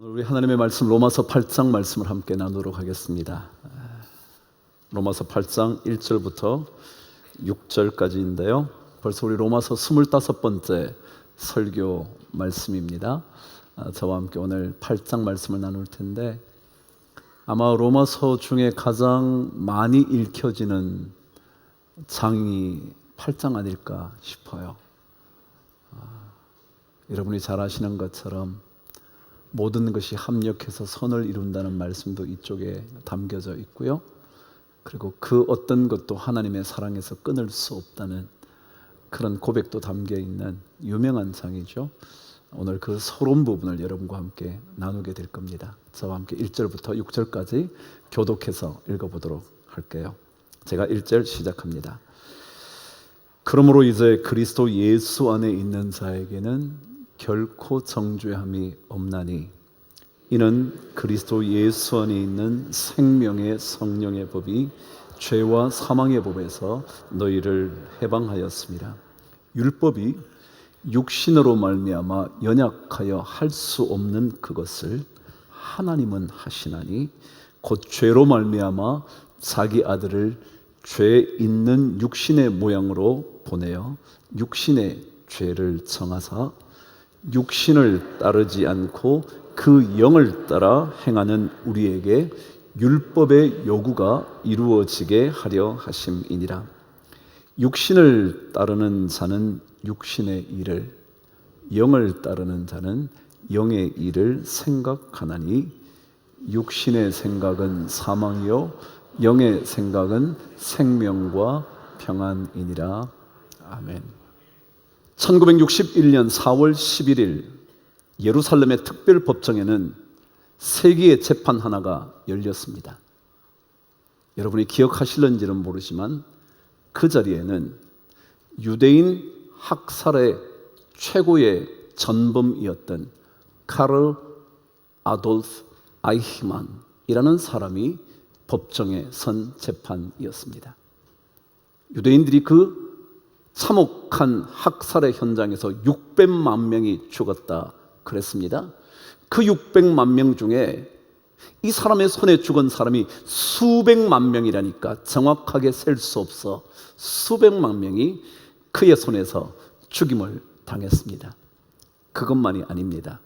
우리 하나님의 말씀 로마서 8장 말씀을 함께 나누도록 하겠습니다. 로마서 8장 1절부터 6절까지인데요. 벌써 우리 로마서 25번째 설교 말씀입니다. 저와 함께 오늘 8장 말씀을 나눌 텐데 아마 로마서 중에 가장 많이 읽혀지는 장이 8장 아닐까 싶어요. 여러분이 잘 아시는 것처럼 모든 것이 합력해서 선을 이룬다는 말씀도 이쪽에 담겨져 있고요. 그리고 그 어떤 것도 하나님의 사랑에서 끊을 수 없다는 그런 고백도 담겨 있는 유명한 장이죠. 오늘 그 서론 부분을 여러분과 함께 나누게 될 겁니다. 저와 함께 1절부터 6절까지 교독해서 읽어보도록 할게요. 제가 1절 시작합니다. 그러므로 이제 그리스도 예수 안에 있는 자에게는 결코 정죄함이 없나니 이는 그리스도 예수 안에 있는 생명의 성령의 법이 죄와 사망의 법에서 너희를 해방하였습니다. 율법이 육신으로 말미암아 연약하여 할 수 없는 그것을 하나님은 하시나니 곧 죄로 말미암아 자기 아들을 죄 있는 육신의 모양으로 보내어 육신의 죄를 정하사 육신을 따르지 않고 그 영을 따라 행하는 우리에게 율법의 요구가 이루어지게 하려 하심이니라. 육신을 따르는 자는 육신의 일을, 영을 따르는 자는 영의 일을 생각하나니 육신의 생각은 사망이요 영의 생각은 생명과 평안이니라. 아멘. 1961년 4월 11일 예루살렘의 특별법정에는 세기의 재판 하나가 열렸습니다. 여러분이 기억하실런지는 모르지만 그 자리에는 유대인 학살의 최고의 전범이었던 카를 아돌프 아이히만이라는 사람이 법정에 선 재판이었습니다. 유대인들이 그 참혹한 학살의 현장에서 600만 명이 죽었다 그랬습니다. 그 600만 명 중에 이 사람의 손에 죽은 사람이 수백만 명이라니까 정확하게 셀 수 없어 수백만 명이 그의 손에서 죽임을 당했습니다. 그것만이 아닙니다.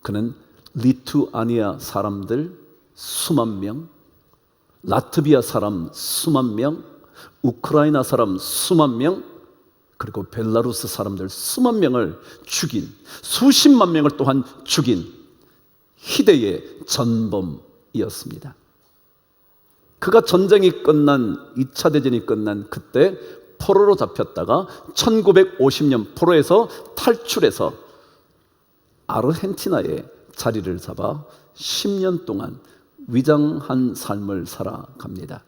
그는 리투아니아 사람들 수만 명, 라트비아 사람 수만 명, 우크라이나 사람 수만 명, 그리고 벨라루스 사람들 수만 명을 죽인, 수십만 명을 또한 죽인 희대의 전범이었습니다. 그가 전쟁이 끝난 2차 대전이 끝난 그때 포로로 잡혔다가 1950년 포로에서 탈출해서 아르헨티나에 자리를 잡아 10년 동안 위장한 삶을 살아갑니다.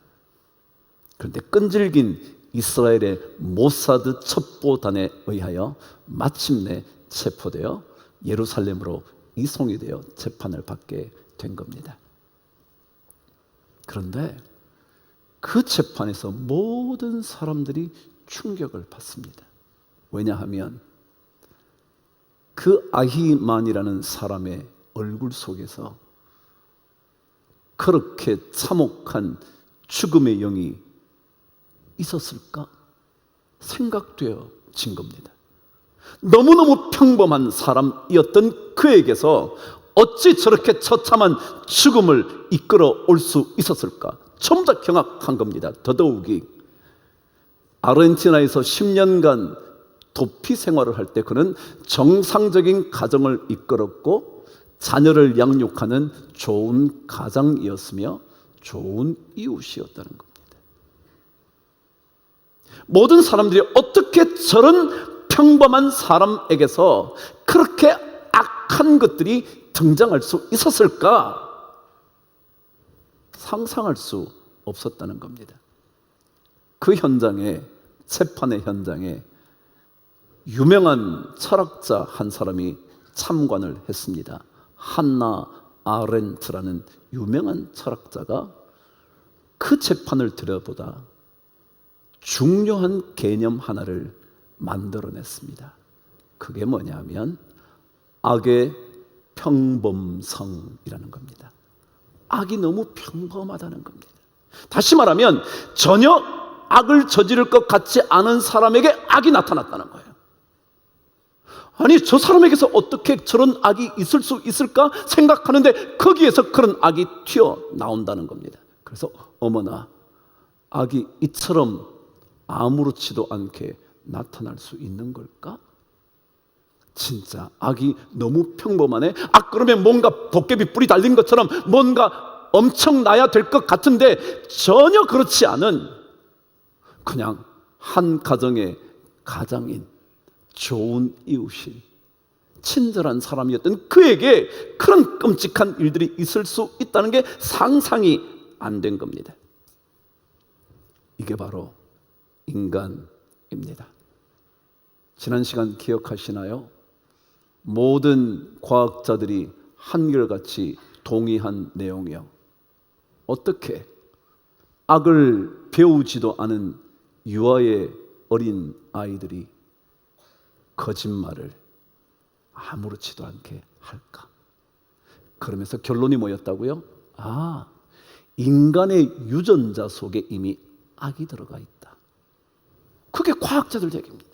그런데 끈질긴 이스라엘의 모사드 첩보단에 의하여 마침내 체포되어 예루살렘으로 이송이 되어 재판을 받게 된 겁니다. 그런데 그 재판에서 모든 사람들이 충격을 받습니다. 왜냐하면 그 아히만이라는 사람의 얼굴 속에서 그렇게 참혹한 죽음의 영이 있었을까 생각되어진 겁니다. 너무너무 평범한 사람이었던 그에게서 어찌 저렇게 처참한 죽음을 이끌어 올 수 있었을까 전부 다 경악한 겁니다. 더더욱이 아르헨티나에서 10년간 도피 생활을 할 때 그는 정상적인 가정을 이끌었고 자녀를 양육하는 좋은 가장이었으며 좋은 이웃이었다는 겁니다. 모든 사람들이 어떻게 저런 평범한 사람에게서 그렇게 악한 것들이 등장할 수 있었을까? 상상할 수 없었다는 겁니다. 그 현장에, 재판의 현장에 유명한 철학자 한 사람이 참관을 했습니다. 한나 아렌트라는 유명한 철학자가 그 재판을 들여보다 중요한 개념 하나를 만들어냈습니다. 그게 뭐냐면 악의 평범성이라는 겁니다. 악이 너무 평범하다는 겁니다. 다시 말하면 전혀 악을 저지를 것 같지 않은 사람에게 악이 나타났다는 거예요. 아니, 저 사람에게서 어떻게 저런 악이 있을 수 있을까 생각하는데 거기에서 그런 악이 튀어나온다는 겁니다. 그래서 어머나, 악이 이처럼 아무렇지도 않게 나타날 수 있는 걸까? 진짜 악이 너무 평범하네. 그러면 뭔가 도깨비 뿔이 달린 것처럼 뭔가 엄청나야 될 것 같은데 전혀 그렇지 않은 그냥 한 가정의 가장인, 좋은 이웃인, 친절한 사람이었던 그에게 그런 끔찍한 일들이 있을 수 있다는 게 상상이 안 된 겁니다. 이게 바로 인간입니다. 지난 시간 기억하시나요? 모든 과학자들이 한결같이 동의한 내용이요. 어떻게 악을 배우지도 않은 유아의 어린 아이들이 거짓말을 아무렇지도 않게 할까? 그러면서 결론이 뭐였다고요? 인간의 유전자 속에 이미 악이 들어가 있다. 그게 과학자들 얘기입니다.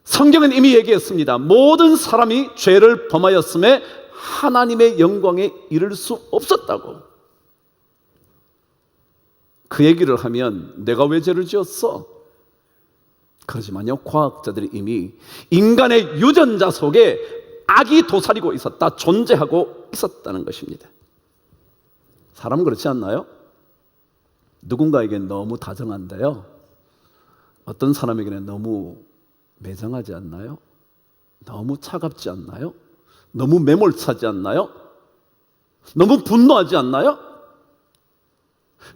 성경은 이미 얘기했습니다. 모든 사람이 죄를 범하였음에 하나님의 영광에 이를 수 없었다고. 그 얘기를 하면 내가 왜 죄를 지었어? 그러지만요, 과학자들이 이미 인간의 유전자 속에 악이 도사리고 있었다, 존재하고 있었다는 것입니다. 사람은 그렇지 않나요? 누군가에겐 너무 다정한데요, 어떤 사람에게는 너무 매정하지 않나요? 너무 차갑지 않나요? 너무 매몰차지 않나요? 너무 분노하지 않나요?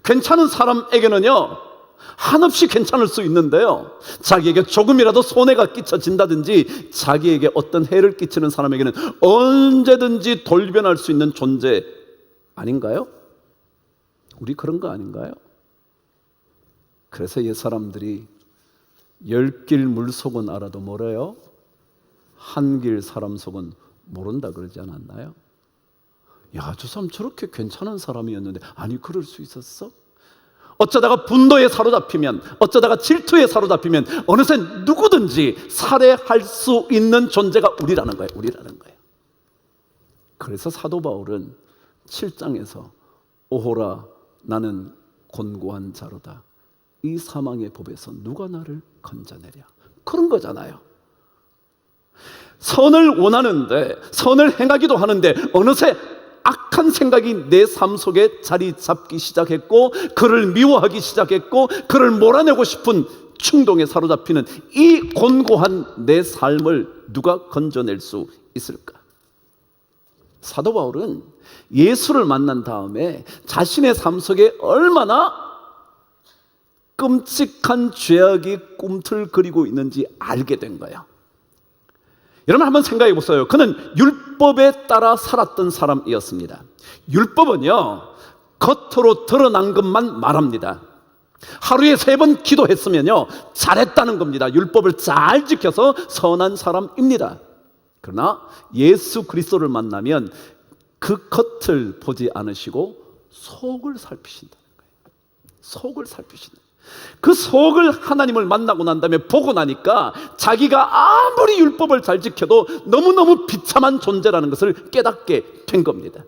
괜찮은 사람에게는요, 한없이 괜찮을 수 있는데요, 자기에게 조금이라도 손해가 끼쳐진다든지 자기에게 어떤 해를 끼치는 사람에게는 언제든지 돌변할 수 있는 존재 아닌가요? 우리 그런 거 아닌가요? 그래서 옛 사람들이 열 길 물속은 알아도 뭐래요? 한 길 사람 속은 모른다 그러지 않았나요? 야, 저 사람 저렇게 괜찮은 사람이었는데, 아니 그럴 수 있었어? 어쩌다가 분노에 사로잡히면, 어쩌다가 질투에 사로잡히면 어느새 누구든지 살해할 수 있는 존재가 우리라는 거예요. 우리라는 거예요. 그래서 사도 바울은 7장에서 오호라, 나는 곤고한 자로다. 이 사망의 법에서 누가 나를 건져내랴. 그런 거잖아요. 선을 원하는데, 선을 행하기도 하는데 어느새 악한 생각이 내 삶 속에 자리 잡기 시작했고, 그를 미워하기 시작했고, 그를 몰아내고 싶은 충동에 사로잡히는 이 곤고한 내 삶을 누가 건져낼 수 있을까? 사도 바울은 예수를 만난 다음에 자신의 삶 속에 얼마나 끔찍한 죄악이 꿈틀거리고 있는지 알게 된 거예요. 여러분 한번 생각해 보세요. 그는 율법에 따라 살았던 사람이었습니다. 율법은요, 겉으로 드러난 것만 말합니다. 하루에 3번 기도했으면요, 잘했다는 겁니다. 율법을 잘 지켜서 선한 사람입니다. 그러나 예수 그리스도를 만나면 그 겉을 보지 않으시고 속을 살피신다는 거예요. 속을 살피신다. 그 속을 하나님을 만나고 난 다음에 보고 나니까 자기가 아무리 율법을 잘 지켜도 너무너무 비참한 존재라는 것을 깨닫게 된 겁니다.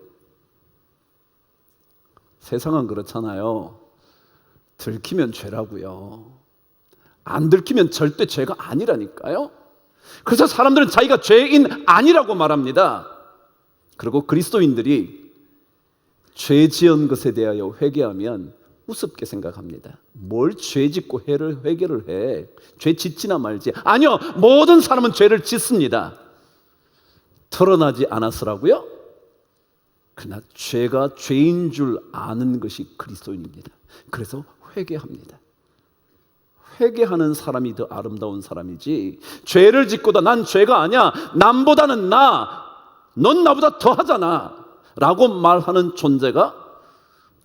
세상은 그렇잖아요. 들키면 죄라고요. 안 들키면 절대 죄가 아니라니까요. 그래서 사람들은 자기가 죄인 아니라고 말합니다. 그리고 그리스도인들이 죄 지은 것에 대하여 회개하면 우습게 생각합니다. 뭘 죄 짓고 회개를 해? 죄 짓지나 말지. 아니요, 모든 사람은 죄를 짓습니다. 드러나지 않았으라고요? 그러나 죄가 죄인 줄 아는 것이 그리스도인입니다. 그래서 회개합니다. 회개하는 사람이 더 아름다운 사람이지, 죄를 짓고도 난 죄가 아니야, 남보다는 넌 나보다 더 하잖아 라고 말하는 존재가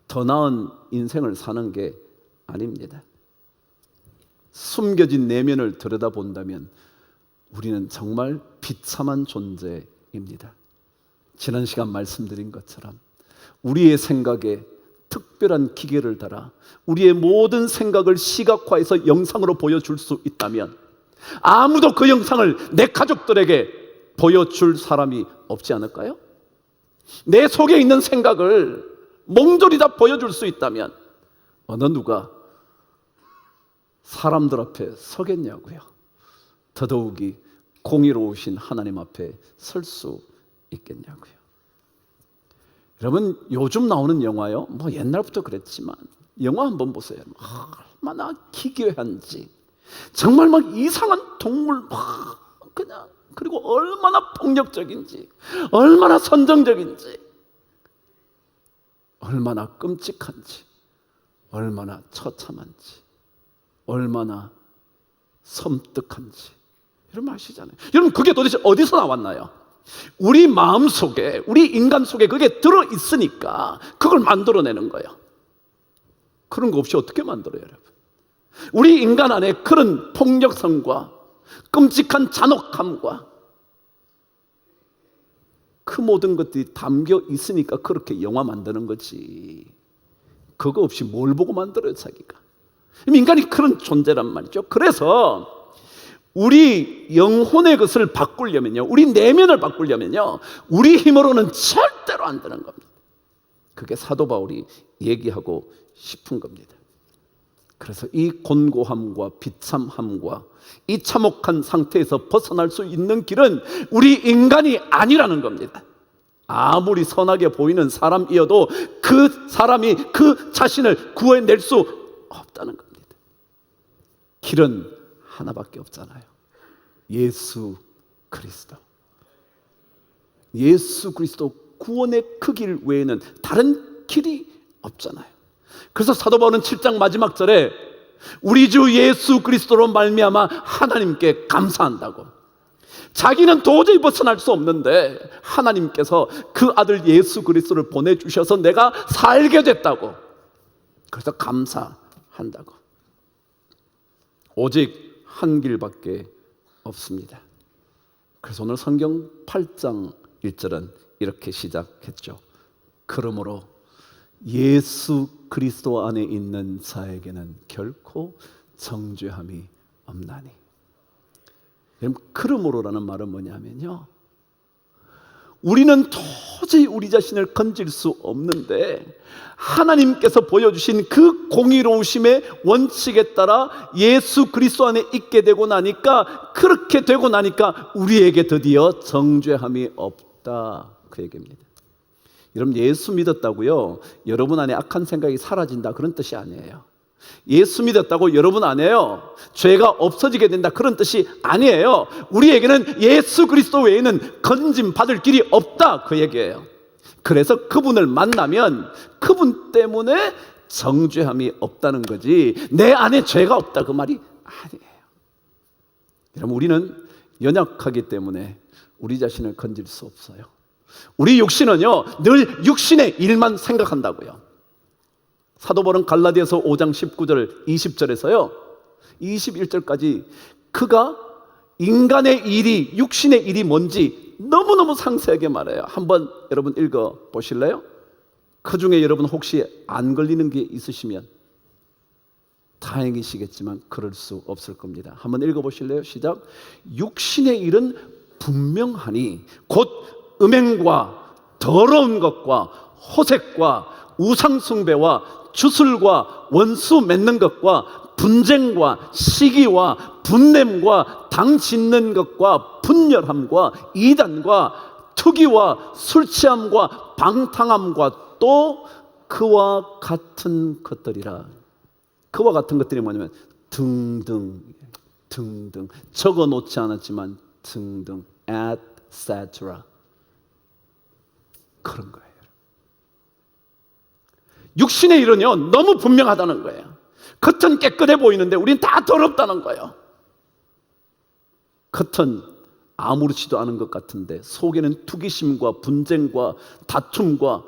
더 나은 인생을 사는 게 아닙니다. 숨겨진 내면을 들여다본다면 우리는 정말 비참한 존재입니다. 지난 시간 말씀드린 것처럼 우리의 생각에 특별한 기계를 달아 우리의 모든 생각을 시각화해서 영상으로 보여줄 수 있다면 아무도 그 영상을 내 가족들에게 보여줄 사람이 없지 않을까요? 내 속에 있는 생각을 몽졸이 다 보여줄 수 있다면 어느 누가 사람들 앞에 서겠냐고요. 더더욱이 공의로우신 하나님 앞에 설 수 있겠냐고요. 여러분, 요즘 나오는 영화요, 뭐 옛날부터 그랬지만 영화 한번 보세요. 얼마나 기괴한지, 정말 막 이상한 동물 막 그냥, 그리고 얼마나 폭력적인지, 얼마나 선정적인지, 얼마나 끔찍한지, 얼마나 처참한지, 얼마나 섬뜩한지 여러분 아시잖아요. 여러분, 그게 도대체 어디서 나왔나요? 우리 마음 속에, 우리 인간 속에 그게 들어있으니까 그걸 만들어내는 거예요. 그런 거 없이 어떻게 만들어요, 여러분? 우리 인간 안에 그런 폭력성과 끔찍한 잔혹함과 그 모든 것들이 담겨 있으니까 그렇게 영화 만드는 거지. 그거 없이 뭘 보고 만들어요, 자기가? 인간이 그런 존재란 말이죠. 그래서 우리 영혼의 것을 바꾸려면요, 우리 내면을 바꾸려면요, 우리 힘으로는 절대로 안 되는 겁니다. 그게 사도 바울이 얘기하고 싶은 겁니다. 그래서 이 곤고함과 비참함과 이 참혹한 상태에서 벗어날 수 있는 길은 우리 인간이 아니라는 겁니다. 아무리 선하게 보이는 사람이어도 그 사람이 그 자신을 구해낼 수 없다는 겁니다. 길은 하나밖에 없잖아요. 예수 그리스도. 예수 그리스도 구원의 그 길 외에는 다른 길이 없잖아요. 그래서 사도 바울은 7장 마지막 절에 우리 주 예수 그리스도로 말미암아 하나님께 감사한다고. 자기는 도저히 벗어날 수 없는데 하나님께서 그 아들 예수 그리스도를 보내주셔서 내가 살게 됐다고. 그래서 감사한다고. 오직 한 길밖에 없습니다. 그래서 오늘 성경 8장 1절은 이렇게 시작했죠. 그러므로 예수 그리스도 안에 있는 자에게는 결코 정죄함이 없나니. 여러분, 그러므로라는 말은 뭐냐면요, 우리는 도저히 우리 자신을 건질 수 없는데 하나님께서 보여주신 그 공의로우심의 원칙에 따라 예수 그리스도 안에 있게 되고 나니까, 그렇게 되고 나니까 우리에게 드디어 정죄함이 없다, 그 얘기입니다. 여러분, 예수 믿었다고요 여러분 안에 악한 생각이 사라진다, 그런 뜻이 아니에요. 예수 믿었다고 여러분 안에요 죄가 없어지게 된다, 그런 뜻이 아니에요. 우리에게는 예수 그리스도 외에는 건짐 받을 길이 없다, 그 얘기예요. 그래서 그분을 만나면 그분 때문에 정죄함이 없다는 거지, 내 안에 죄가 없다, 그 말이 아니에요. 여러분, 우리는 연약하기 때문에 우리 자신을 건질 수 없어요. 우리 육신은요 늘 육신의 일만 생각한다고요. 사도 바울은 갈라디아서 5장 19절 20절에서요 21절까지 그가 인간의 일이, 육신의 일이 뭔지 너무너무 상세하게 말해요. 한번 여러분 읽어 보실래요? 그 중에 여러분 혹시 안 걸리는 게 있으시면 다행이시겠지만 그럴 수 없을 겁니다. 한번 읽어 보실래요? 시작. 육신의 일은 분명하니 곧 음행과 더러운 것과 호색과 우상숭배와 주술과 원수 맺는 것과 분쟁과 시기와 분냄과 당 짓는 것과 분열함과 이단과 투기와 술취함과 방탕함과 또 그와 같은 것들이라. 그와 같은 것들이 뭐냐면 등등 등등, 적어 놓지 않았지만 등등, etc. 그런 거예요. 육신의 일은요 너무 분명하다는 거예요. 겉은 깨끗해 보이는데 우린 다 더럽다는 거예요. 겉은 아무렇지도 않은 것 같은데 속에는 투기심과 분쟁과 다툼과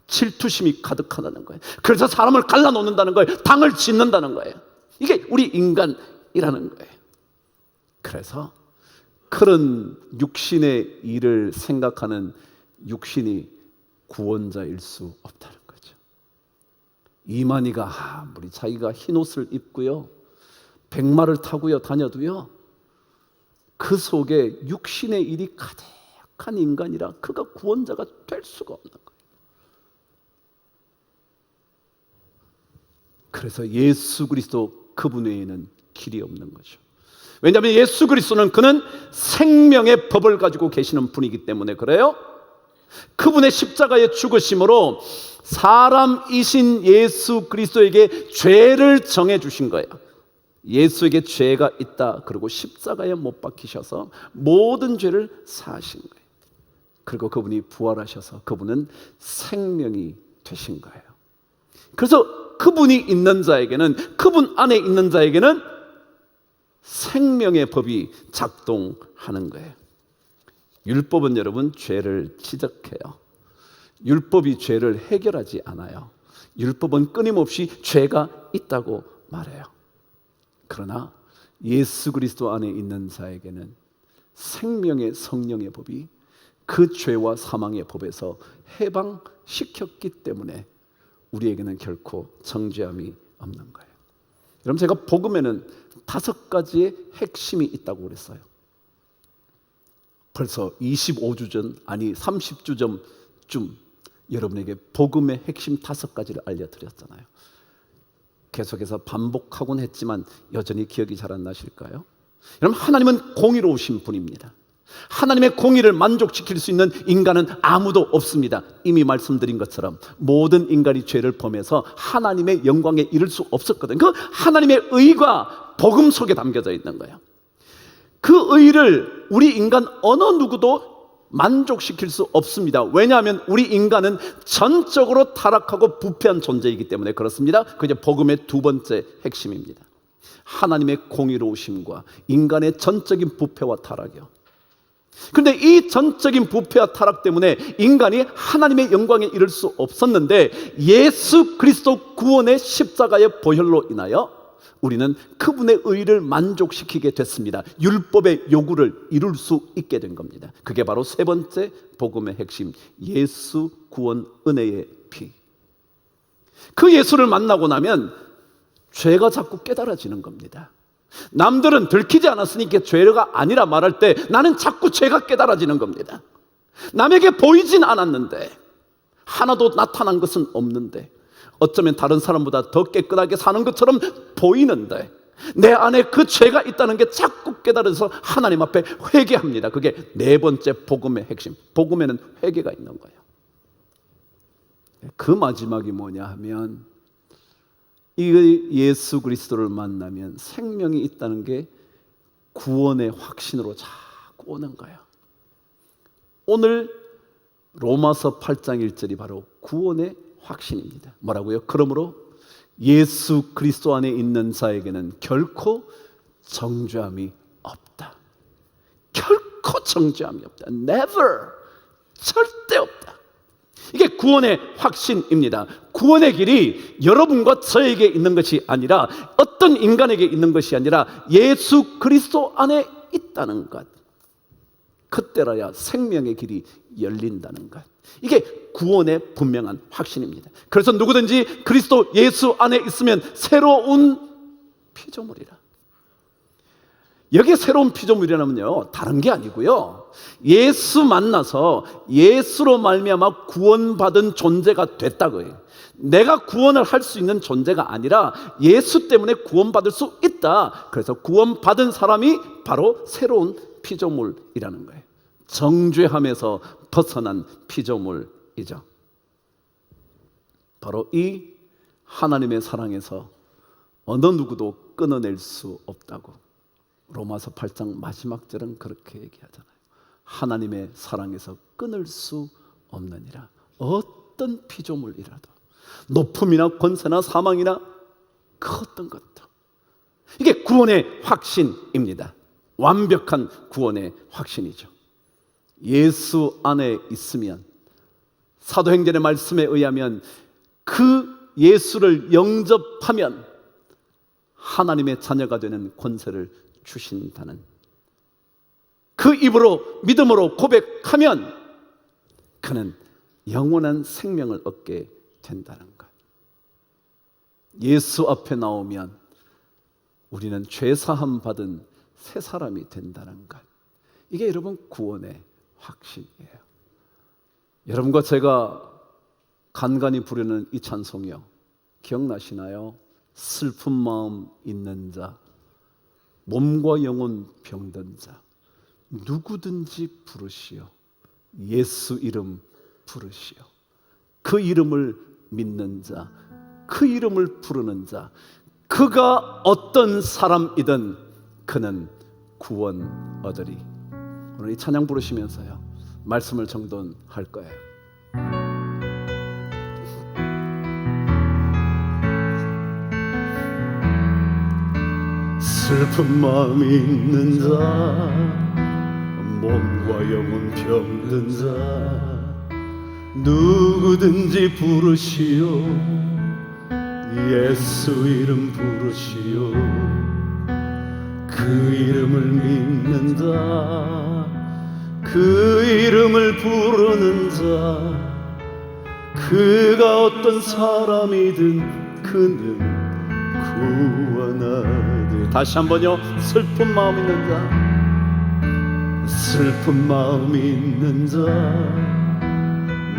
질투심이 가득하다는 거예요. 그래서 사람을 갈라놓는다는 거예요. 당을 짓는다는 거예요. 이게 우리 인간이라는 거예요. 그래서 그런 육신의 일을 생각하는 육신이 구원자일 수 없다는 거죠. 이만희가 아무리 자기가 흰옷을 입고요, 백마를 타고요 다녀도요, 그 속에 육신의 일이 가득한 인간이라 그가 구원자가 될 수가 없는 거예요. 그래서 예수 그리스도 그분 외에는 길이 없는 거죠. 왜냐하면 예수 그리스도는 그는 생명의 법을 가지고 계시는 분이기 때문에 그래요. 그분의 십자가의 죽으심으로 사람이신 예수 그리스도에게 죄를 정해 주신 거예요. 예수에게 죄가 있다, 그리고 십자가에 못 박히셔서 모든 죄를 사하신 거예요. 그리고 그분이 부활하셔서 그분은 생명이 되신 거예요. 그래서 그분이 있는 자에게는, 그분 안에 있는 자에게는 생명의 법이 작동하는 거예요. 율법은 여러분 죄를 지적해요. 율법이 죄를 해결하지 않아요. 율법은 끊임없이 죄가 있다고 말해요. 그러나 예수 그리스도 안에 있는 자에게는 생명의 성령의 법이 그 죄와 사망의 법에서 해방시켰기 때문에 우리에게는 결코 정죄함이 없는 거예요. 여러분, 제가 복음에는 5가지의 핵심이 있다고 그랬어요. 벌써 25주 전, 아니 30주 전쯤 여러분에게 복음의 핵심 5가지를 알려드렸잖아요. 계속해서 반복하곤 했지만 여전히 기억이 잘 안 나실까요? 여러분, 하나님은 공의로우신 분입니다. 하나님의 공의를 만족시킬 수 있는 인간은 아무도 없습니다. 이미 말씀드린 것처럼 모든 인간이 죄를 범해서 하나님의 영광에 이를 수 없었거든요. 그 하나님의 의가 복음 속에 담겨져 있는 거예요. 그 의를 우리 인간 어느 누구도 만족시킬 수 없습니다. 왜냐하면 우리 인간은 전적으로 타락하고 부패한 존재이기 때문에 그렇습니다. 그게 복음의 2번째 핵심입니다. 하나님의 공의로우심과 인간의 전적인 부패와 타락이요. 그런데 이 전적인 부패와 타락 때문에 인간이 하나님의 영광에 이를 수 없었는데 예수 그리스도 구원의 십자가의 보혈로 인하여 우리는 그분의 의를 만족시키게 됐습니다. 율법의 요구를 이룰 수 있게 된 겁니다. 그게 바로 3번째 복음의 핵심, 예수 구원 은혜의 피. 그 예수를 만나고 나면 죄가 자꾸 깨달아지는 겁니다. 남들은 들키지 않았으니까 죄가 아니라 말할 때 나는 자꾸 죄가 깨달아지는 겁니다. 남에게 보이진 않았는데, 하나도 나타난 것은 없는데, 어쩌면 다른 사람보다 더 깨끗하게 사는 것처럼 보이는데 내 안에 그 죄가 있다는 게 자꾸 깨달아서 하나님 앞에 회개합니다. 그게 4번째 복음의 핵심. 복음에는 회개가 있는 거예요. 그 마지막이 뭐냐 하면 이 예수 그리스도를 만나면 생명이 있다는 게 구원의 확신으로 자꾸 오는 거예요. 오늘 로마서 8장 1절이 바로 구원의 확신입니다. 뭐라고요? 그러므로 예수 그리스도 안에 있는 자에게는 결코 정죄함이 없다. 결코 정죄함이 없다. Never. 절대 없다. 이게 구원의 확신입니다. 구원의 길이 여러분과 저에게 있는 것이 아니라, 어떤 인간에게 있는 것이 아니라 예수 그리스도 안에 있다는 것. 그때라야 생명의 길이 열린다는 것. 이게 구원의 분명한 확신입니다. 그래서 누구든지 그리스도 예수 안에 있으면 새로운 피조물이라. 여기에 새로운 피조물이라면요, 다른 게 아니고요, 예수 만나서 예수로 말미암아 구원받은 존재가 됐다고요. 내가 구원을 할 수 있는 존재가 아니라 예수 때문에 구원받을 수 있다. 그래서 구원받은 사람이 바로 새로운 피조물이라는 거예요. 정죄함에서 벗어난 피조물이죠. 바로 이 하나님의 사랑에서 어느 누구도 끊어낼 수 없다고 로마서 8장 마지막 절은 그렇게 얘기하잖아요. 하나님의 사랑에서 끊을 수 없느니라. 어떤 피조물이라도, 높음이나 권세나 사망이나 그 어떤 것도. 이게 구원의 확신입니다. 완벽한 구원의 확신이죠. 예수 안에 있으면, 사도행전의 말씀에 의하면 그 예수를 영접하면 하나님의 자녀가 되는 권세를 주신다는, 그 입으로 믿음으로 고백하면 그는 영원한 생명을 얻게 된다는 것. 예수 앞에 나오면 우리는 죄사함 받은 새 사람이 된다는 것. 이게 여러분 구원의 확신이에요. 여러분과 제가 간간히 부르는 이 찬송이요, 기억나시나요? 슬픈 마음 있는 자, 몸과 영혼 병든 자, 누구든지 부르시오. 예수 이름 부르시오. 그 이름을 믿는 자, 그 이름을 부르는 자, 그가 어떤 사람이든 그는 구원 얻으리. 오늘 이 찬양 부르시면서요, 말씀을 정돈할 거예요. 슬픈 마음이 있는 자, 몸과 영혼 병든 자, 누구든지 부르시오. 예수 이름 부르시오. 그 이름을 믿는 자, 그 이름을 부르는 자, 그가 어떤 사람이든 그는 구원하리. 다시 한번요. 슬픈 마음 있는 자, 슬픈 마음 있는 자,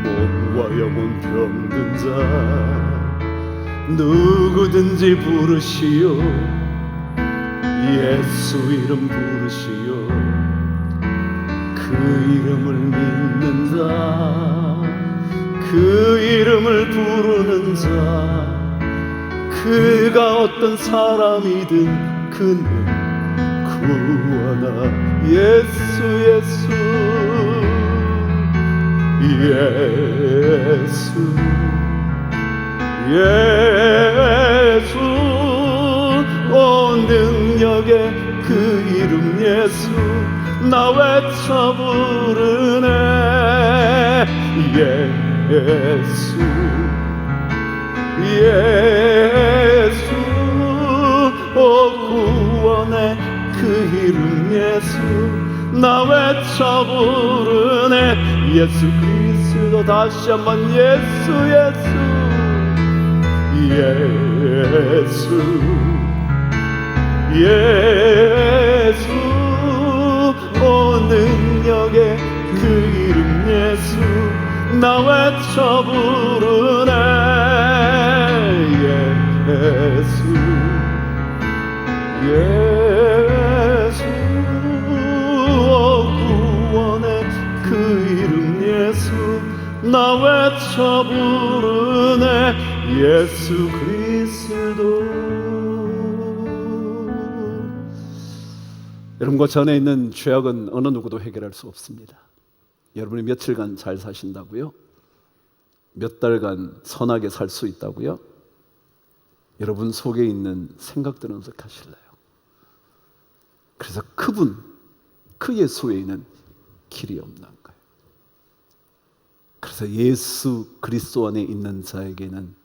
몸과 영혼 병든 자, 누구든지 부르시오. 예수 이름 부르시오. 그 이름을 믿는 자, 그 이름을 부르는 자, 그가 어떤 사람이든 그는 구원하. 예수 예수 예수 예수, 오 능력의 그 이름 예수, 나 외쳐 부르네. 예수 예수, 오 구원의 그 이름 예수, 나 외쳐 부르네. 예수 그리스도. 다시 한번 예수 예수 예수 예수, 오 능력의 그 이름 예수, 나 외쳐 부르네. 예수 예수, 오 구원의 그 이름 예수, 나 외쳐 부르네. 예수 그리스도. 여러분과 전에 있는 죄악은 어느 누구도 해결할 수 없습니다. 여러분이 며칠간 잘 사신다고요? 몇 달간 선하게 살 수 있다고요? 여러분 속에 있는 생각들은 어떻게 하실래요? 그래서 그분, 그 예수 외에는 길이 없는 거예요. 그래서 예수 그리스도 안에 있는 자에게는,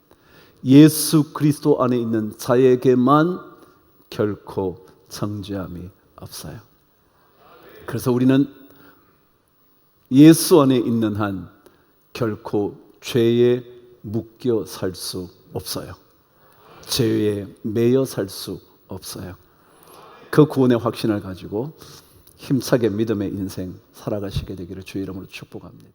예수 그리스도 안에 있는 자에게만 결코 정죄함이 없어요. 그래서 우리는 예수 안에 있는 한 결코 죄에 묶여 살 수 없어요. 죄에 매여 살 수 없어요. 그 구원의 확신을 가지고 힘차게 믿음의 인생 살아가시게 되기를 주의 이름으로 축복합니다.